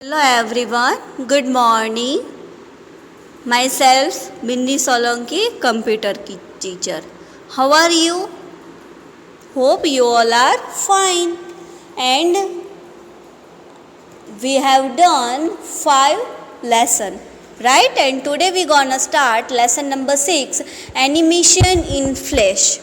Hello everyone, good morning. Myself Bindi Solanki, computer teacher. How are you? Hope you all are fine. And we have done 5 lessons, right? And today we gonna start lesson number 6, animation in Flash.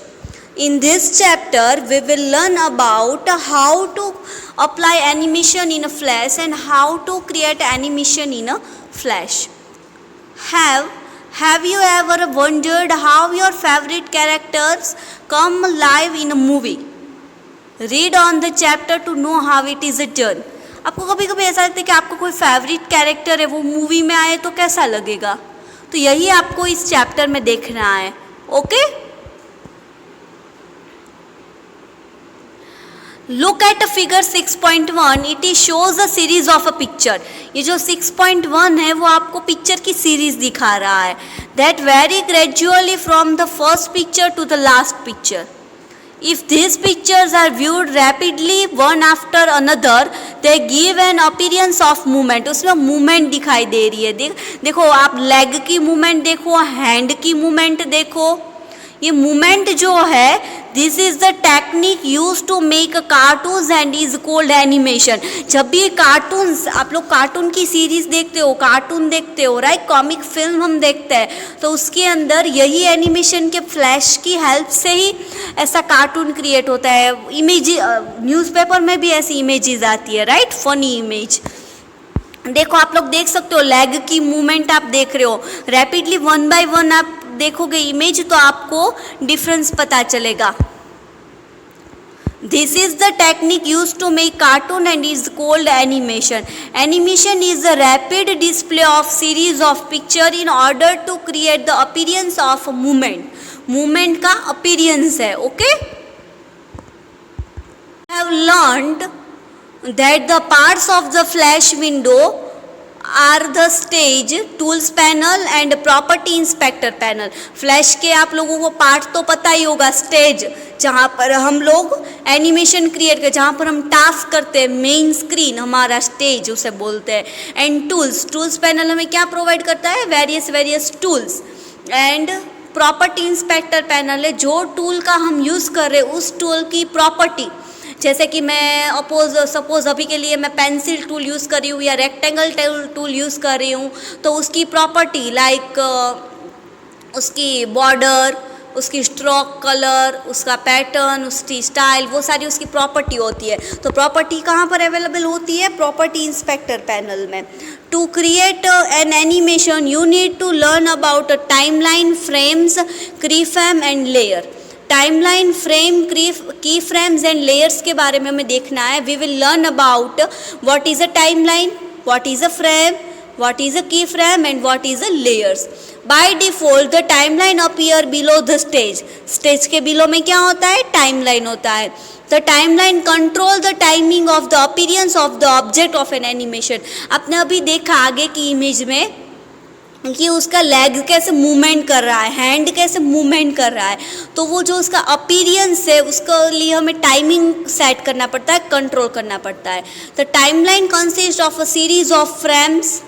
In this chapter, we will learn about how to apply animation in a Flash and how to create animation in a Flash. Have you ever wondered how your favorite characters come live in a movie? Read on the chapter to know how it is done. आपको कभी कभी ऐसा लगता है कि आपको कोई favourite character है वो मूवी में आए तो कैसा लगेगा, तो यही आपको इस चैप्टर में देखना है. Okay, look at figure 6.1. It shows a series of a picture. ये जो 6.1 है वो आपको पिक्चर की सीरीज दिखा रहा है. That very gradually from the first picture to the last picture. If these pictures are viewed rapidly one after another, they give an appearance of movement. उसमें मूवमेंट दिखाई दे रही है. देखो आप लेग की मूवमेंट देखो, हैंड की मूवमेंट देखो. ये मूवमेंट जो है this is the technique use to make cartoons and is called animation. जब भी कार्टून्स, आप लोग कार्टून की सीरीज देखते हो, कार्टून देखते हो, राइट, कॉमिक फिल्म हम देखते हैं, तो उसके अंदर यही एनिमेशन के फ्लैश की हेल्प से ही ऐसा कार्टून क्रिएट होता है. इमेज न्यूज़पेपर में भी ऐसी इमेजेस आती है, राइट, फनी इमेज. देखो आप लोग देख सकते हो, लेग की मूवमेंट आप देख रहे हो, रैपिडली वन बाय वन आप देखोगे इमेज तो आपको डिफरेंस पता चलेगा. This is the technique use to make cartoon and is called animation. Animation is the rapid display of series of picture in order to create the appearance of movement. Movement का appearance है. Okay, have learned that the parts of the flash window are the stage, tools panel and property inspector panel. Flash के आप लोगों को part तो पता ही होगा. Stage जहाँ पर हम लोग एनिमेशन क्रिएट कर, जहाँ पर हम टास्क करते हैं, मेन स्क्रीन हमारा स्टेज उसे बोलते हैं. एंड टूल्स पैनल हमें क्या प्रोवाइड करता है? Various tools. And property inspector panel है, जो टूल का हम यूज़ कर रहे हैं उस टूल की प्रॉपर्टी. जैसे कि मैं सपोज अभी के लिए मैं पेंसिल टूल यूज़ कर रही हूँ या रेक्टेंगल टूल यूज़ कर रही हूँ, तो उसकी प्रॉपर्टी लाइक उसकी बॉर्डर, उसकी स्ट्रोक कलर, उसका पैटर्न, उसकी स्टाइल, वो सारी उसकी प्रॉपर्टी होती है. तो प्रॉपर्टी कहाँ पर अवेलेबल होती है? प्रॉपर्टी इंस्पेक्टर पैनल में. To create an animation you need to learn about timeline, frames, keyframe and layer. Timeline, frame, key frames and layers के बारे में हमें देखना है. We will learn about what is a timeline, what is a frame, what is a key frame and what is a layers. By default the timeline appear below the stage. Stage के below में क्या होता है? Timeline होता है. The timeline control the timing of the appearance of the object of N animation. आपने अभी देखा आगे की इमेज में कि उसका लेग कैसे मूवमेंट कर रहा है, हैंड कैसे मूवमेंट कर रहा है, तो वो जो उसका अपीयरेंस है उसके लिए हमें टाइमिंग सेट करना पड़ता है, कंट्रोल करना पड़ता है. The timeline consist of a series of frames.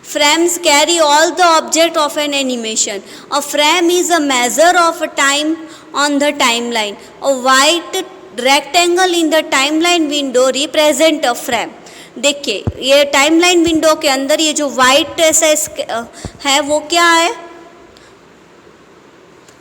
Frames carry all the object of an animation. A frame is a measure of time on the timeline. A white rectangle in the timeline window represent a frame. देखिए ये timeline window के अंदर ये जो white ऐसा है वो क्या है?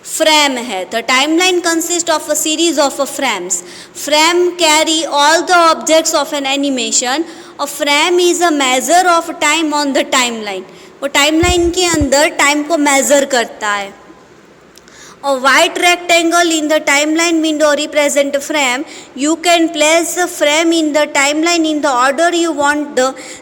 फ्रेम है. The timeline consist of a series of a frames. Frame carry all the objects of N animation. A frame is a measure of time on the timeline. वो टाइमलाइन के अंदर टाइम को मेजर करता है. A white rectangle in the timeline window represent a frame. You can place the frame in the timeline in the order you want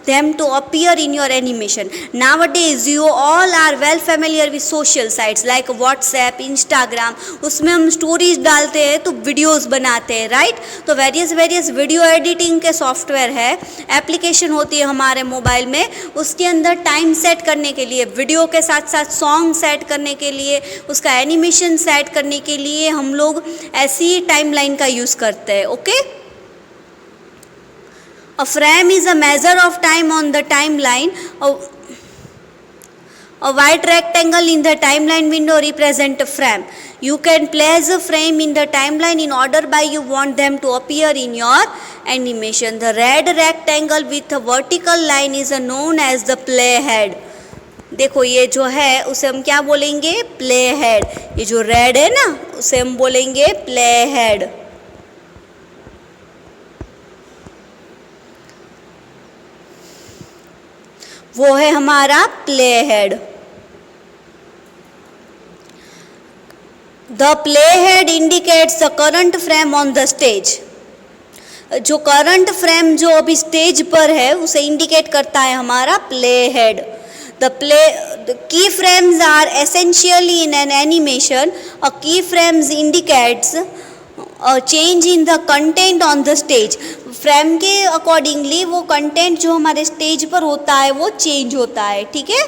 them to appear in your animation. Nowadays, you all are well familiar with social sites like WhatsApp, Instagram. उसमें हम stories डालते हैं तो videos बनाते हैं, right. तो various video editing के software है, एप्लीकेशन होती है हमारे मोबाइल में. उसके अंदर टाइम सेट करने के लिए, वीडियो के साथ साथ सॉन्ग सेट करने के लिए, उसका एनिमेशन सेट करने के लिए हम लोग ऐसी टाइमलाइन का यूज़ करते हैं. Okay, A frame is a measure of time on the timeline. A white rectangle in the timeline window represents a frame. You can place a frame in the timeline in order by you want them to appear in your animation. The red rectangle with a vertical line is known as the playhead. देखो ये जो है उसे हम क्या बोलेंगे, play head. ये जो रेड है ना उसे हम बोलेंगे प्ले हेड. वो है हमारा play head. The play head indicates the current frame on the stage. जो करंट फ्रेम जो अभी स्टेज पर है उसे इंडिकेट करता है हमारा play head. The key frames are essentially in an animation. A key frames indicates a change in the content on the stage. Frame के अकॉर्डिंगली वो कंटेंट जो हमारे स्टेज पर होता है वो चेंज होता है. ठीक है.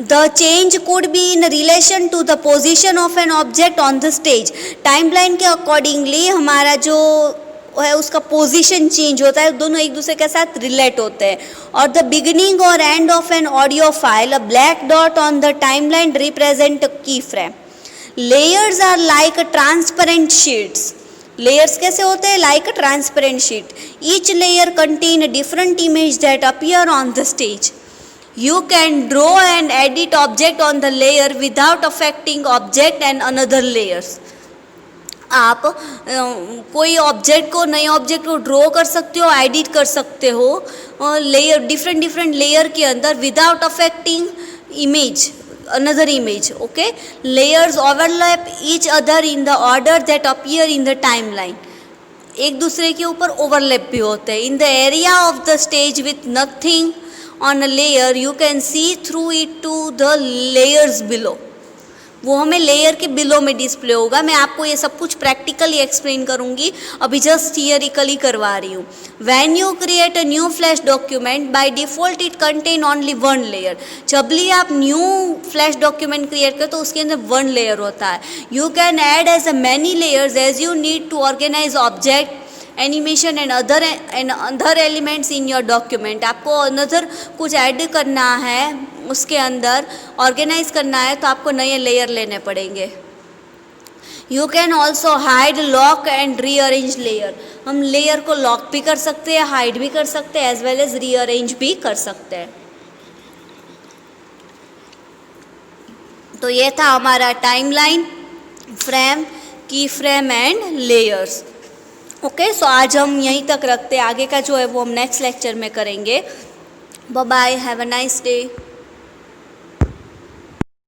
The change could be in relation to the position of an object on the stage. Timeline के अकॉर्डिंगली हमारा जो है उसका पोजीशन चेंज होता है, दोनों एक दूसरे के साथ रिलेट होते हैं. और द बिगिनिंग और end of an audio file, a black dot on the timeline represent key frame. Layers are like transparent sheets. Layers कैसे होते हैं, like transparent sheet. Each layer contain different image that appear on the stage. You can draw and edit object on the layer without affecting object and another layers. आप कोई object को, नए object को draw कर सकते हो, edit कर सकते हो लेयर, डिफरेंट लेयर के अंदर without affecting image, another image. Okay. Layers overlap each other in the order that appear in the timeline. एक दूसरे के ऊपर ओवरलैप भी होते हैं. In the area of the stage with nothing on a layer you can see through it to the layers below. वो हमें layer के बिलो में डिस्प्ले होगा. मैं आपको ये सब कुछ प्रैक्टिकली एक्सप्लेन करूँगी, अभी जस्ट थियरिकली करवा रही हूँ. When you create a new flash document by default it contain only one layer. जब भी आप न्यू फ्लैश डॉक्यूमेंट क्रिएट करो तो उसके अंदर वन लेयर होता है. You can add as many layers as you need to organize object, animation and other elements in your document. आपको अनदर कुछ ऐड करना है उसके अंदर, ऑर्गेनाइज करना है तो आपको नए लेयर लेने पड़ेंगे. You can also hide, lock and rearrange layer. हम लेयर को लॉक भी कर सकते हैं, हाइड भी कर सकते हैं, एज वेल एज रीअरेंज भी कर सकते हैं. तो ये था हमारा टाइमलाइन, फ्रेम, की फ्रेम एंड लेयर्स. ओके. सो आज हम यहीं तक रखते हैं. आगे का जो है वो हम नेक्स्ट लेक्चर में करेंगे. Bye bye. Have a nice day.